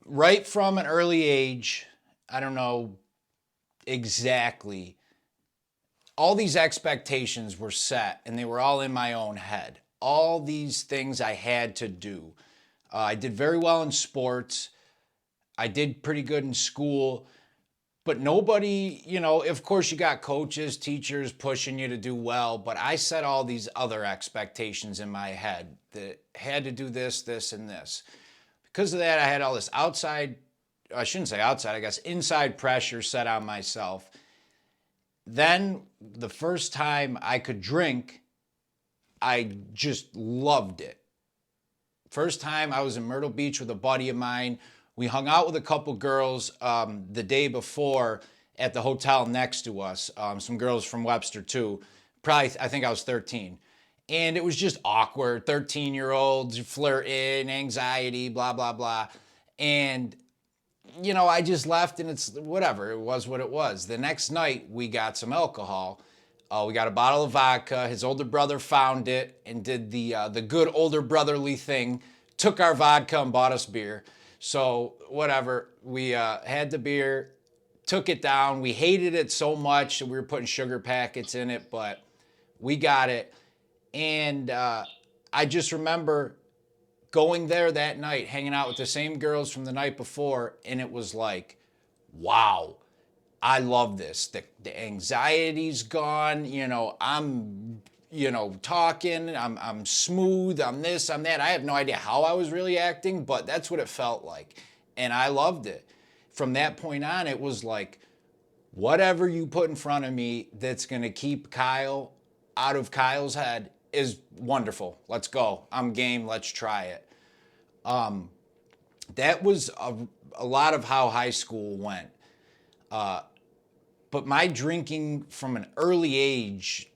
right from an early age, I don't know exactly, all these expectations were set and they were all in my own head. All these things I had to do. I did very well in sports. I did pretty good in school, but nobody, of course, you got coaches, teachers pushing you to do well, but I set all these other expectations in my head that had to do this, this, and this. Because of that, I had all this outside, I shouldn't say outside, I guess inside pressure set on myself. Then the first time I could drink, I just loved it. First time I was in Myrtle Beach with a buddy of mine. We hung out with a couple girls the day before at the hotel next to us. Some girls from Webster too. Probably, I think I was 13. And it was just awkward. 13-year-olds flirting, anxiety, blah, blah, blah. And, I just left and it's whatever. It was what it was. The next night, we got some alcohol. We got a bottle of vodka. His older brother found it and did the good older brotherly thing. Took our vodka and bought us beer. So whatever, we had the beer, took it down. We hated it so much that we were putting sugar packets in it, but we got it. And I just remember going there that night, hanging out with the same girls from the night before, and it was like, wow, I love this. The anxiety's gone. I'm talking, I'm smooth, I'm this, I'm that. I have no idea how I was really acting, but that's what it felt like. And I loved it. From that point on, it was like, whatever you put in front of me that's going to keep Kyle out of Kyle's head is wonderful. Let's go. I'm game. Let's try it. That was a lot of how high school went. But my drinking from an early age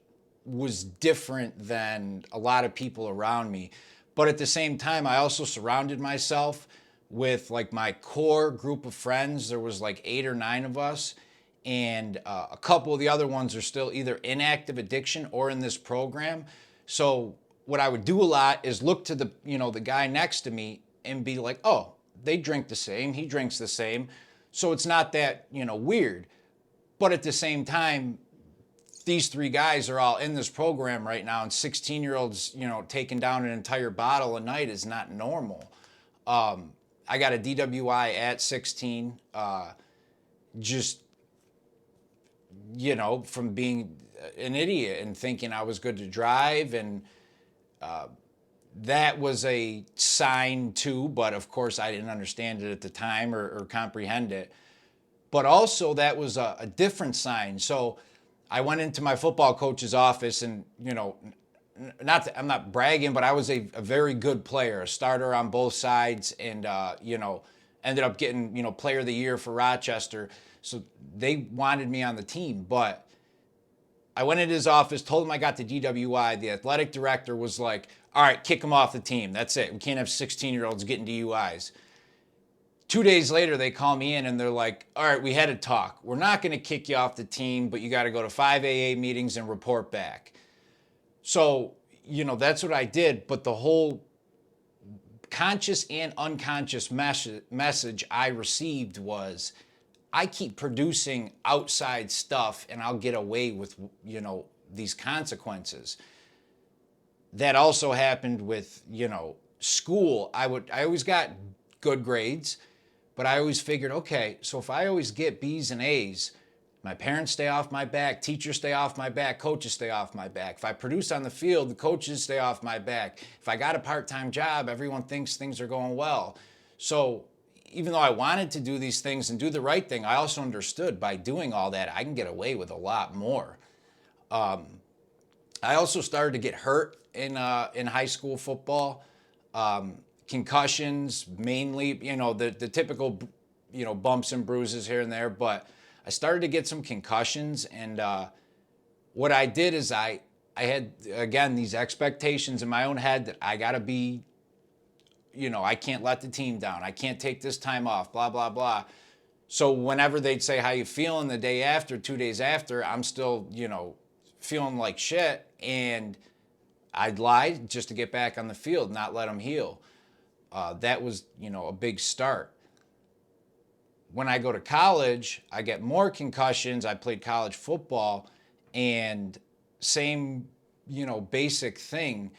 was different than a lot of people around me. But at the same time, I also surrounded myself with like my core group of friends. There was like 8 or 9 of us. And a couple of the other ones are still either in active addiction or in this program. So what I would do a lot is look to the guy next to me and be like, oh, they drink the same. He drinks the same. So it's not that, weird. But at the same time, these 3 guys are all in this program right now, and 16-year-olds, taking down an entire bottle a night is not normal. I got a DWI at 16, just, from being an idiot and thinking I was good to drive, and that was a sign too, but of course I didn't understand it at the time or comprehend it. But also that was a different sign. So I went into my football coach's office and, not that I'm not bragging, but I was a very good player, a starter on both sides, and, ended up getting, player of the year for Rochester. So they wanted me on the team. But I went into his office, told him I got the DWI. The athletic director was like, all right, kick him off the team. That's it. We can't have 16-year-olds getting DUIs. 2 days later, they call me in and they're like, all right, we had a talk. We're not going to kick you off the team, but you got to go to 5 AA meetings and report back. So, that's what I did. But the whole conscious and unconscious message I received was, I keep producing outside stuff and I'll get away with, these consequences. That also happened with, school. I always got good grades. But I always figured, okay, so if I always get B's and A's, my parents stay off my back, teachers stay off my back, coaches stay off my back. If I produce on the field, the coaches stay off my back. If I got a part-time job, everyone thinks things are going well. So even though I wanted to do these things and do the right thing, I also understood by doing all that, I can get away with a lot more. I also started to get hurt in high school football. Concussions, mainly, the typical, bumps and bruises here and there. But I started to get some concussions. And what I did is I had, again, these expectations in my own head that I got to be, I can't let the team down. I can't take this time off, blah, blah, blah. So whenever they'd say, how you feeling the day after, 2 days after, I'm still, feeling like shit. And I'd lie just to get back on the field, not let them heal. That was, a big start. when I go to college, I get more concussions. I played college football, and same, basic thing.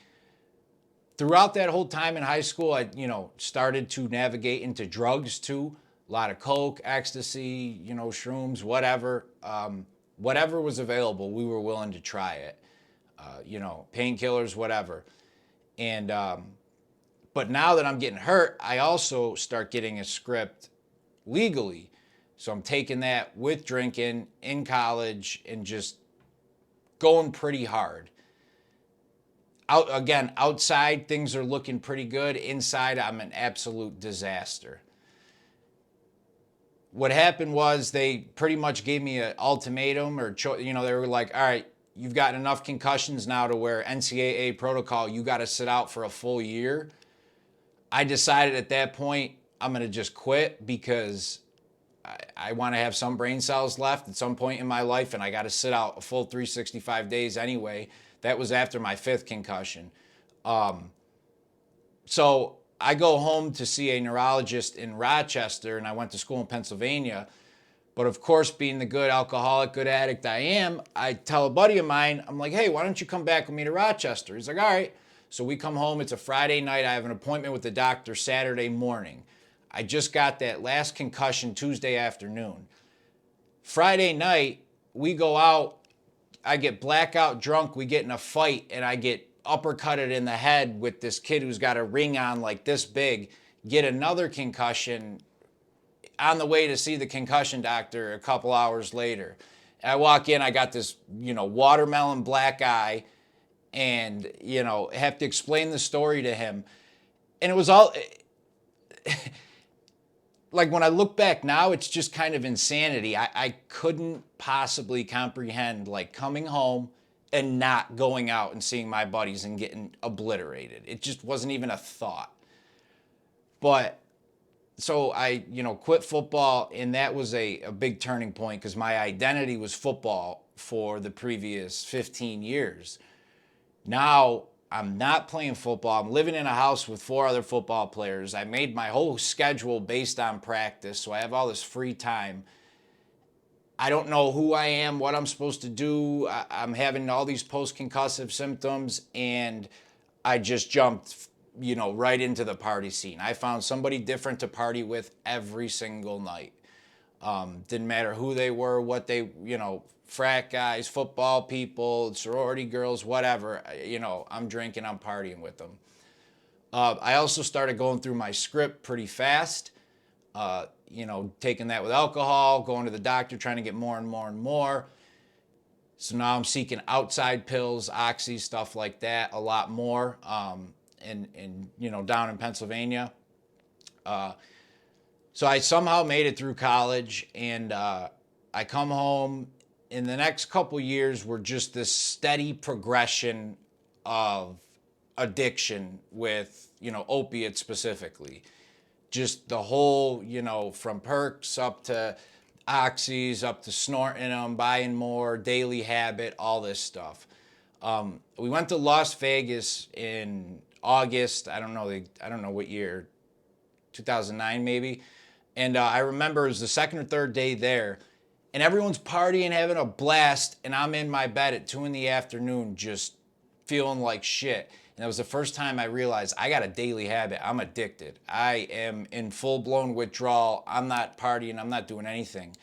Throughout that whole time in high school, I, started to navigate into drugs too. A lot of coke, ecstasy, shrooms, whatever. Whatever was available, we were willing to try it. Painkillers, whatever. And but now that I'm getting hurt, I also start getting a script legally. So I'm taking that with drinking in college and just going pretty hard. Outside things are looking pretty good. Inside, I'm an absolute disaster. What happened was they pretty much gave me an ultimatum, or they were like, all right, you've gotten enough concussions now to where NCAA protocol, you got to sit out for a full year. I decided at that point I'm going to just quit because I want to have some brain cells left at some point in my life, and I got to sit out a full 365 days anyway. That was after my 5th concussion. So I go home to see a neurologist in Rochester, and I went to school in Pennsylvania. But of course, being the good alcoholic, good addict I am, I tell a buddy of mine, I'm like, hey, why don't you come back with me to Rochester? He's like, all right. So we come home. It's a Friday night. I have an appointment with the doctor Saturday morning. I just got that last concussion Tuesday afternoon. Friday night, we go out. I get blackout drunk. We get in a fight, and I get uppercutted in the head with this kid who's got a ring on like this big. Get another concussion on the way to see the concussion doctor a couple hours later. And I walk in, I got this, watermelon black eye, and, have to explain the story to him. And it was all, like when I look back now, it's just kind of insanity. I couldn't possibly comprehend like coming home and not going out and seeing my buddies and getting obliterated. It just wasn't even a thought. But so I, quit football, and that was a big turning point because my identity was football for the previous 15 years. Now I'm not playing football. I'm living in a house with 4 other football players. I made my whole schedule based on practice, so I have all this free time. I don't know who I am, what I'm supposed to do. I'm having all these post-concussive symptoms, and I just jumped, right into the party scene. I found somebody different to party with every single night. Didn't matter who they were, what they, frat guys, football people, sorority girls, whatever. I'm drinking, I'm partying with them. I also started going through my script pretty fast. Taking that with alcohol, going to the doctor, trying to get more and more and more. So now I'm seeking outside pills, oxy, stuff like that, a lot more. Down in Pennsylvania. So I somehow made it through college, and I come home. In the next couple years were just this steady progression of addiction with, opiates specifically. Just the whole, from perks up to oxys, up to snorting them, buying more, daily habit, all this stuff. We went to Las Vegas in August. I don't know what year, 2009 maybe. And I remember it was the second or third day there, and everyone's partying, having a blast, and I'm in my bed at 2 p.m, just feeling like shit. And that was the first time I realized I got a daily habit. I'm addicted. I am in full-blown withdrawal. I'm not partying. I'm not doing anything.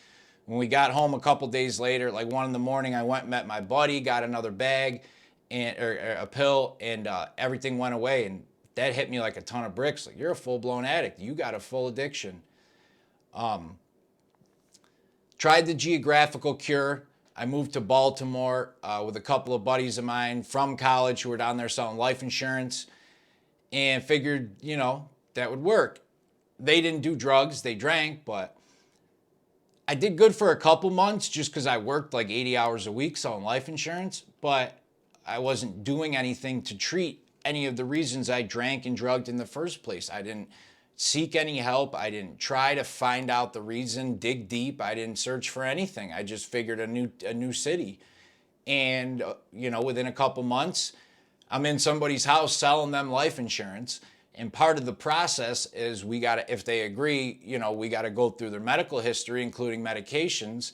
When we got home a couple days later, like 1 a.m, I went and met my buddy, got another bag or a pill, and everything went away. And that hit me like a ton of bricks. Like, you're a full-blown addict. You got a full addiction. Tried the geographical cure. I moved to Baltimore with a couple of buddies of mine from college who were down there selling life insurance, and figured, that would work. They didn't do drugs, they drank, but I did good for a couple months just because I worked like 80 hours a week selling life insurance, but I wasn't doing anything to treat any of the reasons I drank and drugged in the first place. I didn't seek any help. I didn't try to find out the reason, dig deep. I didn't search for anything. I just figured a new city. And, within a couple months, I'm in somebody's house selling them life insurance. And part of the process is we got to, if they agree, we got to go through their medical history, including medications.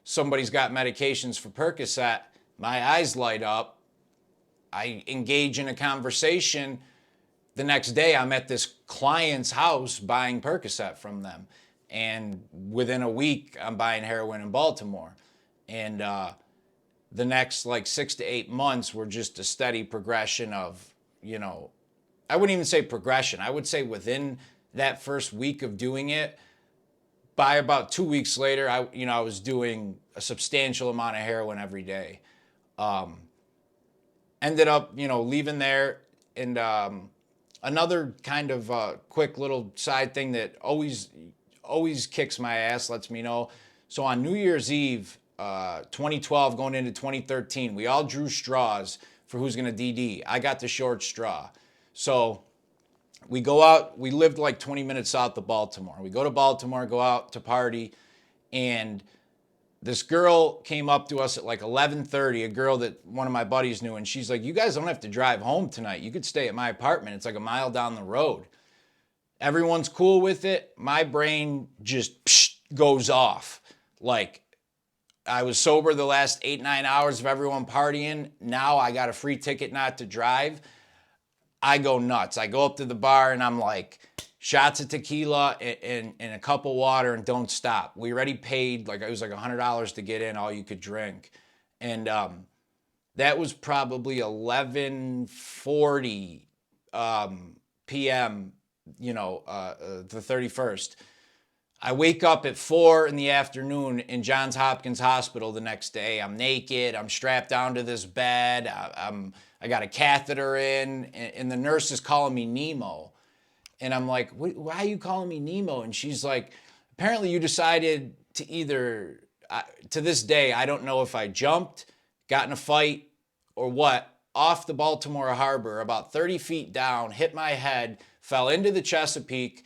Somebody's got medications for Percocet, my eyes light up. I engage in a conversation. The next day, I'm at this client's house buying Percocet from them. And within a week, I'm buying heroin in Baltimore. And the next like 6 to 8 months were just a steady progression of, I wouldn't even say progression. I would say within that first week of doing it, by about 2 weeks later, I was doing a substantial amount of heroin every day. Ended up, leaving there. And another kind of quick little side thing that always kicks my ass, lets me know. So on New Year's Eve, 2012 going into 2013, we all drew straws for who's going to DD. I got the short straw. So we go out, we lived like 20 minutes south of Baltimore. We go to Baltimore, go out to party, and this girl came up to us at like 11:30, a girl that one of my buddies knew, and she's like, "You guys don't have to drive home tonight. You could stay at my apartment. It's like a mile down the road." Everyone's cool with it. My brain just goes off. Like, I was sober the last 8-9 hours of everyone partying. Now I got a free ticket not to drive. I go nuts. I go up to the bar and I'm like, shots of tequila and a cup of water and don't stop. We already paid, like it was like $100 to get in, all you could drink. And that was probably 11:40 p.m., the 31st. I wake up at 4 in the afternoon in Johns Hopkins Hospital the next day. I'm naked. I'm strapped down to this bed. I got a catheter in, and the nurse is calling me Nemo. And I'm like, why are you calling me Nemo? And she's like, apparently you decided to either, to this day, I don't know if I jumped, got in a fight, or what, off the Baltimore Harbor, about 30 feet down, hit my head, fell into the Chesapeake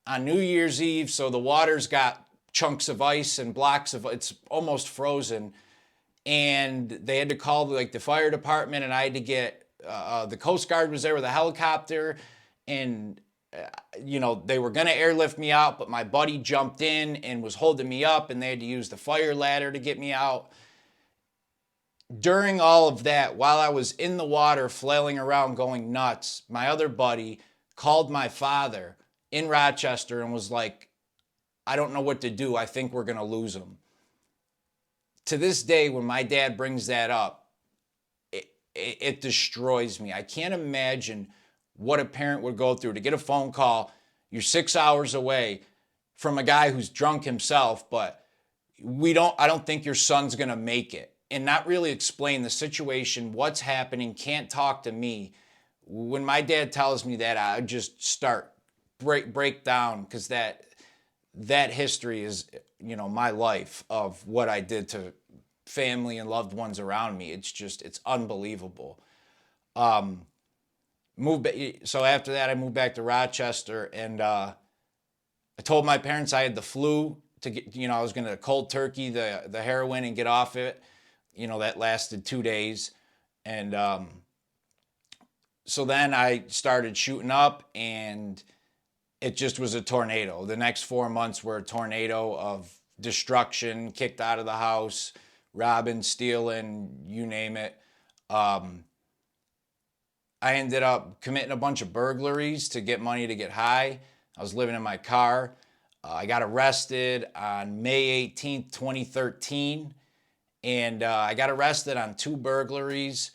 on New Year's Eve. So the water's got chunks of ice and blocks of, it's almost frozen. And they had to call like the fire department, and I had to get, the Coast Guard was there with a helicopter, and they were going to airlift me out, but my buddy jumped in and was holding me up, and they had to use the fire ladder to get me out. During all of that, while I was in the water flailing around going nuts, my other buddy called my father in Rochester and was like, "I don't know what to do. I think we're going to lose him." To this day, when my dad brings that up, it destroys me. I can't imagine what a parent would go through to get a phone call. You're 6 hours away from a guy who's drunk himself, but I don't think your son's going to make it, and not really explain the situation, what's happening, can't talk to me. When my dad tells me that, I just start break down, because that history is, my life of what I did to family and loved ones around me. It's unbelievable. So after that, I moved back to Rochester, and I told my parents I had the flu, to get, I was going to cold turkey the heroin and get off it. That lasted 2 days. And so then I started shooting up, and it just was a tornado. The next 4 months were a tornado of destruction, kicked out of the house, robbing, stealing, you name it. I ended up committing a bunch of burglaries to get money to get high. I was living in my car. I got arrested on May 18th, 2013. And I got arrested on 2 burglaries.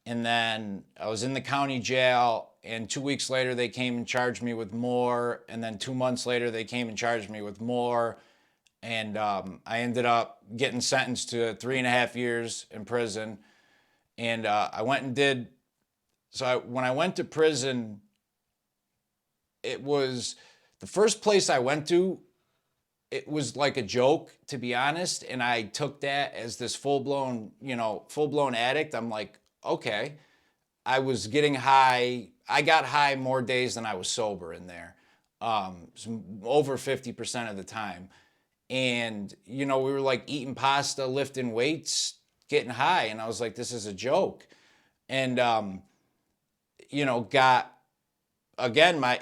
And then I was in the county jail. And 2 weeks later, they came and charged me with more. And then 2 months later, they came and charged me with more. And I ended up getting sentenced to 3.5 years in prison. And I went and did... when I went to prison, it was the first place I went to. It was like a joke, to be honest. And I took that as this full-blown addict. I'm like, okay. I was getting high. I got high more days than I was sober in there. Over 50% of the time. And, we were like eating pasta, lifting weights, getting high. And I was like, this is a joke. And, got again, my,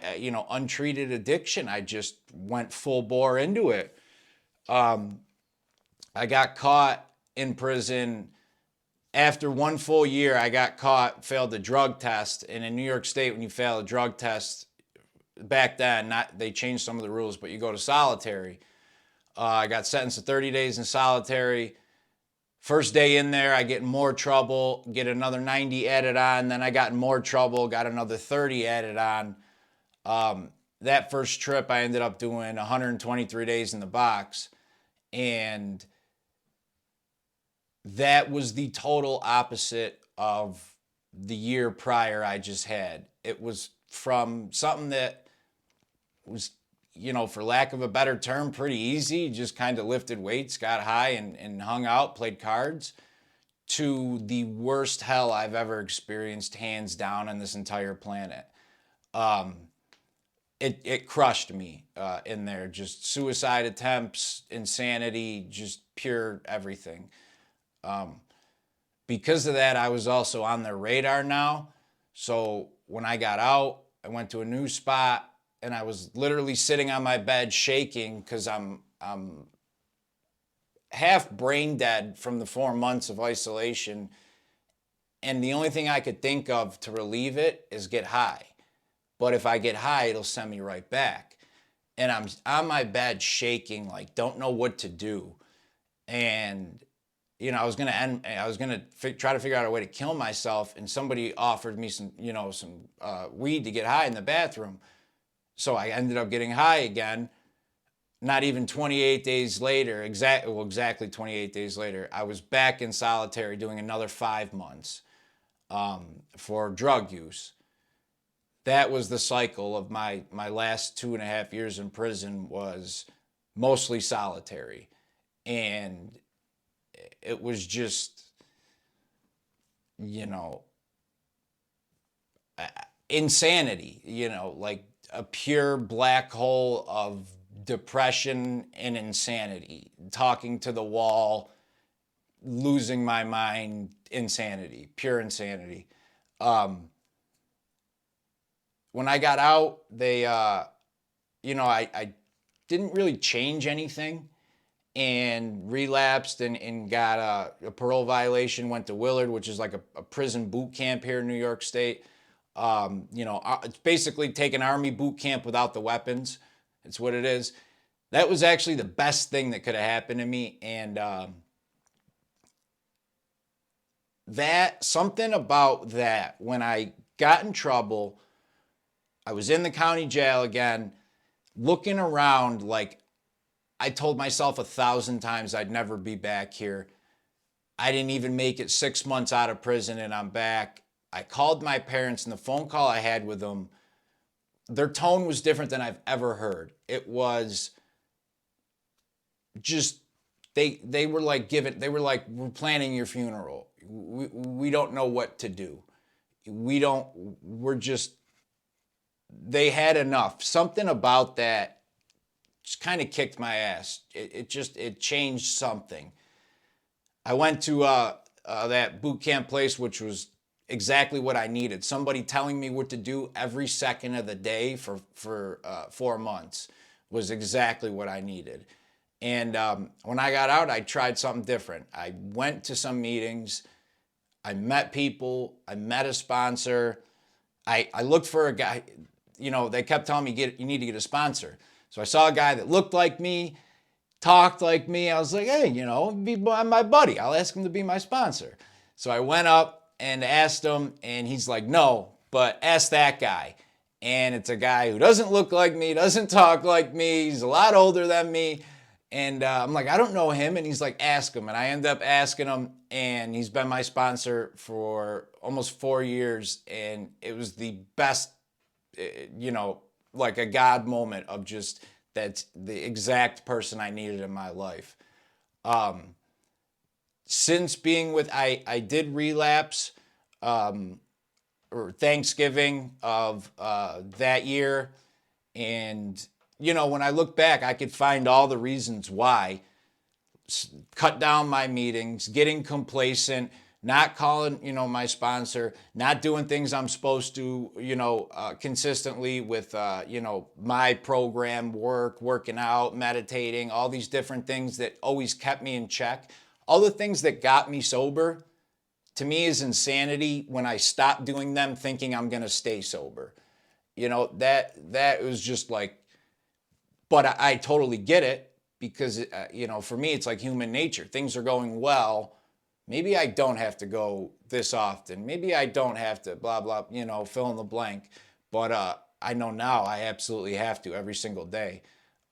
untreated addiction. I just went full bore into it. I got caught in prison. After 1 full year, I got caught, failed the drug test. And in New York State, when you fail a drug test, back then, they changed some of the rules, but you go to solitary. I got sentenced to 30 days in solitary. First day in there, I get in more trouble, get another 90 added on. Then I got in more trouble, got another 30 added on. That first trip, I ended up doing 123 days in the box. And that was the total opposite of the year prior I just had. It was from something that was, for lack of a better term, pretty easy. Just kind of lifted weights, got high and hung out, played cards, to the worst hell I've ever experienced, hands down, on this entire planet. It crushed me in there. Just suicide attempts, insanity, just pure everything. Because of that, I was also on their radar now. So when I got out, I went to a new spot, and I was literally sitting on my bed shaking because I'm half brain dead from the 4 months of isolation. And the only thing I could think of to relieve it is get high. But if I get high, it'll send me right back. And I'm on my bed shaking, like, don't know what to do. And I was gonna try to figure out a way to kill myself, and somebody offered me some weed to get high in the bathroom. So I ended up getting high again. Not even 28 days later, exactly 28 days later, I was back in solitary doing another 5 months for drug use. That was the cycle of my last 2.5 years in prison, was mostly solitary. And it was just, insanity, like a pure black hole of depression and insanity, talking to the wall, losing my mind, insanity, pure insanity. When I got out, they, I didn't really change anything, and relapsed and got a parole violation, went to Willard, which is like a prison boot camp here in New York State. It's basically taking Army boot camp without the weapons. It's what it is. That was actually the best thing that could have happened to me. And something about that, when I got in trouble, I was in the county jail again, looking around like, I told myself 1,000 times I'd never be back here. I didn't even make it 6 months out of prison, and I'm back. I called my parents, and the phone call I had with them, their tone was different than I've ever heard. It was just, they were like, we're planning your funeral. We don't know what to do. They had enough. Something about that just kind of kicked my ass. It changed something. I went to that boot camp place, which was exactly what I needed. Somebody telling me what to do every second of the day for 4 months was exactly what I needed. And when I got out, I tried something different. I went to some meetings. I met people. I met a sponsor. I looked for a guy. They kept telling me, you need to get a sponsor. So I saw a guy that looked like me, talked like me. I was like, hey, be my buddy. I'll ask him to be my sponsor. So I went up and asked him, and he's like, no, but ask that guy. And it's a guy who doesn't look like me, doesn't talk like me. He's a lot older than me. And I'm like, I don't know him. And he's like, ask him. And I end up asking him, and he's been my sponsor for almost 4 years. And it was the best, like a God moment of just, that's the exact person I needed in my life. Since being with, I did relapse, or Thanksgiving of that year. And, when I look back, I could find all the reasons why. Cut down my meetings, getting complacent, not calling, my sponsor, not doing things I'm supposed to, consistently with, my program work, working out, meditating, all these different things that always kept me in check. All the things that got me sober, to me, is insanity when I stopped doing them thinking I'm going to stay sober. That was just like, but I totally get it because, for me, it's like human nature. Things are going well. Maybe I don't have to go this often. Maybe I don't have to blah, blah, fill in the blank. But I know now I absolutely have to every single day.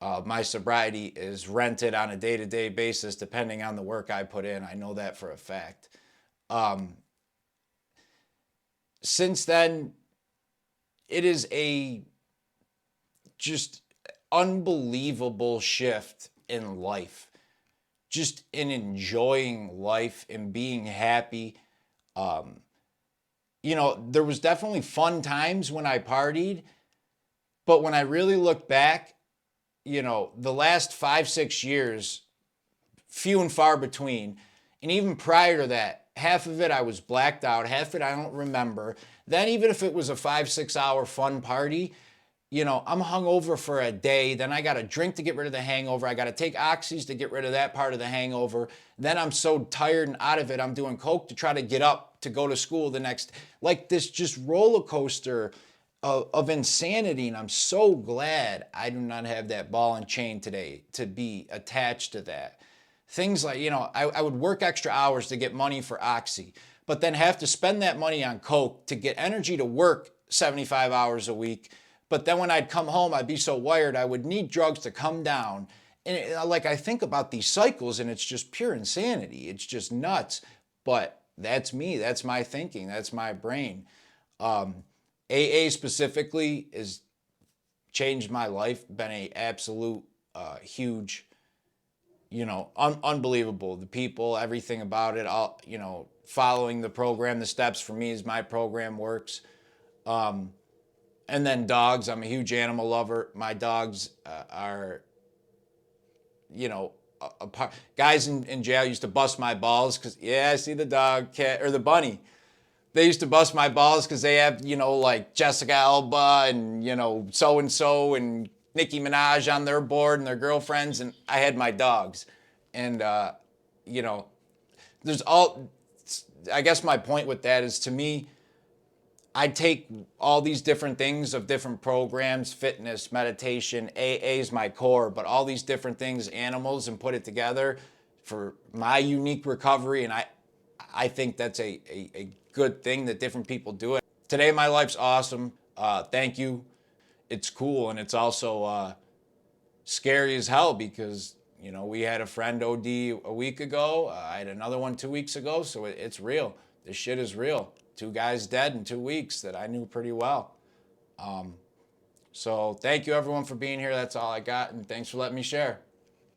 My sobriety is rented on a day-to-day basis depending on the work I put in. I know that for a fact. Since then, it is a just unbelievable shift in life, just in enjoying life and being happy. There was definitely fun times when I partied, but when I really look back, the last 5, 6 years, few and far between. And even prior to that, half of it I was blacked out, half of it I don't remember. Then even if it was a 5, 6 hour fun party, I'm hungover for a day. Then I got to drink to get rid of the hangover. I got to take oxys to get rid of that part of the hangover. Then I'm so tired and out of it, I'm doing coke to try to get up to go to school the next. Like this just roller coaster of insanity. And I'm so glad I do not have that ball and chain today to be attached to that. Things like, I would work extra hours to get money for oxy, but then have to spend that money on coke to get energy to work 75 hours a week. But then when I'd come home, I'd be so wired, I would need drugs to come down. And I think about these cycles and it's just pure insanity. It's just nuts. But that's me. That's my thinking. That's my brain. AA specifically has changed my life, been a absolute huge, unbelievable. The people, everything about it, all, following the program, the steps for me as my program works. And then dogs. I'm a huge animal lover. My dogs are, guys in jail used to bust my balls because, I see the dog, cat, or the bunny. They used to bust my balls because they have, like Jessica Alba and, so-and-so and Nicki Minaj on their board and their girlfriends. And I had my dogs. And, there's all, I guess my point with that is, to me, I take all these different things of different programs, fitness, meditation, AA is my core, but all these different things, animals, and put it together for my unique recovery. And I think that's a good thing that different people do it. Today, my life's awesome. Thank you. It's cool. And it's also scary as hell because, we had a friend OD a week ago. I had another one 2 weeks ago. So it's real. This shit is real. 2 guys dead in 2 weeks that I knew pretty well. So thank you everyone for being here. That's all I got. And thanks for letting me share.